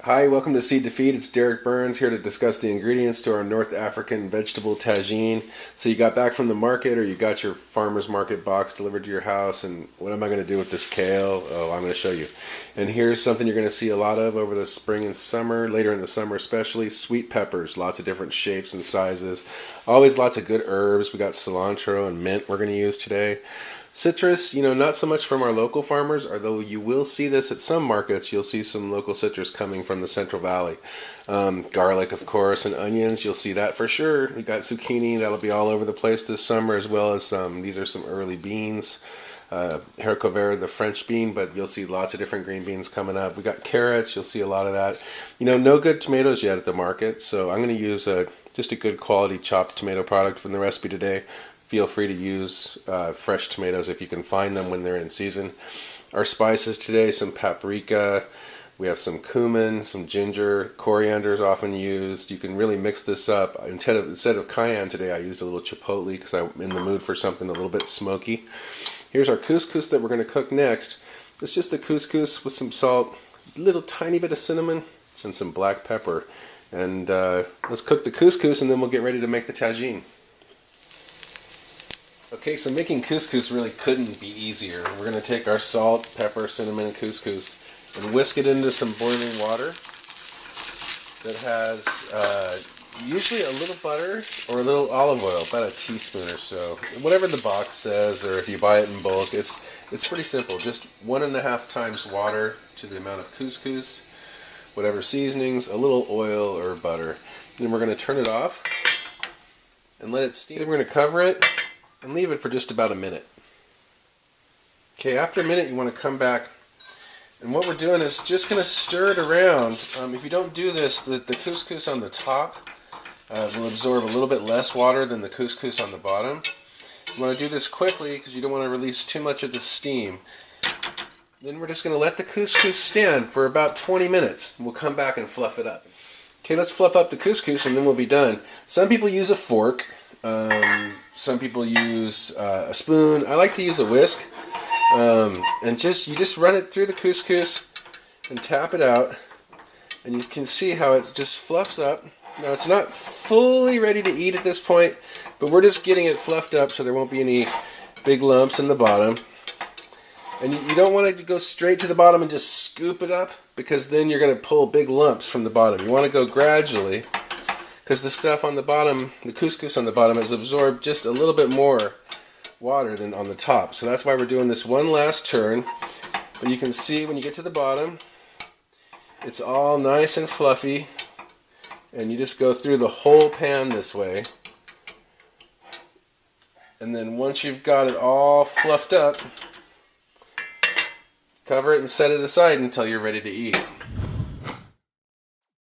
Hi, welcome to Seed to Feed. It's Derek Burns here to discuss the ingredients to our North African vegetable tagine. So you got back from the market or you got your farmer's market box delivered to your house, and what am I going to do with this kale? Oh, I'm going to show you. And here's something you're going to see a lot of over the spring and summer, later in the summer especially, sweet peppers, lots of different shapes and sizes. Always lots of good herbs. We got cilantro and mint we're going to use today. Citrus, not so much from our local farmers, although you will see this at some markets. You'll see some local citrus coming from the Central Valley. Garlic, of course, and onions, you'll see that for sure. We got zucchini, that'll be all over the place this summer, as well as these are some early beans. Haricot vert, the French bean, but you'll see lots of different green beans coming up. We got carrots, you'll see a lot of that. No good tomatoes yet at the market, so I'm going to use just a good quality chopped tomato product from the recipe today. Feel free to use fresh tomatoes if you can find them when they're in season. Our spices today, some paprika, we have some cumin, some ginger, coriander is often used. You can really mix this up. Instead of cayenne today, I used a little chipotle because I'm in the mood for something a little bit smoky. Here's our couscous that we're going to cook next. It's just the couscous with some salt, a little tiny bit of cinnamon, and some black pepper. And let's cook the couscous and then we'll get ready to make the tagine. Okay, so making couscous really couldn't be easier. We're going to take our salt, pepper, cinnamon, and couscous and whisk it into some boiling water that has usually a little butter or a little olive oil, about a teaspoon or so. Whatever the box says, or if you buy it in bulk, it's pretty simple. Just 1.5 times water to the amount of couscous, whatever seasonings, a little oil or butter. Then we're going to turn it off and let it steam. Then we're going to cover it and leave it for just about a minute. Okay, after a minute you want to come back, and what we're doing is just going to stir it around. If you don't do this, the couscous on the top will absorb a little bit less water than the couscous on the bottom. You want to do this quickly because you don't want to release too much of the steam. Then we're just going to let the couscous stand for about 20 minutes. We'll come back and fluff it up. Okay, let's fluff up the couscous and then we'll be done. Some people use a fork. Some people use a spoon. I like to use a whisk, and you just run it through the couscous and tap it out, and you can see how it just fluffs up. Now it's not fully ready to eat at this point, but we're just getting it fluffed up so there won't be any big lumps in the bottom. And you don't want to go straight to the bottom and just scoop it up, because then you're going to pull big lumps from the bottom. You want to go gradually, because the stuff on the bottom, the couscous on the bottom, has absorbed just a little bit more water than on the top. So that's why we're doing this one last turn. But you can see when you get to the bottom, it's all nice and fluffy. And you just go through the whole pan this way. And then once you've got it all fluffed up, cover it and set it aside until you're ready to eat.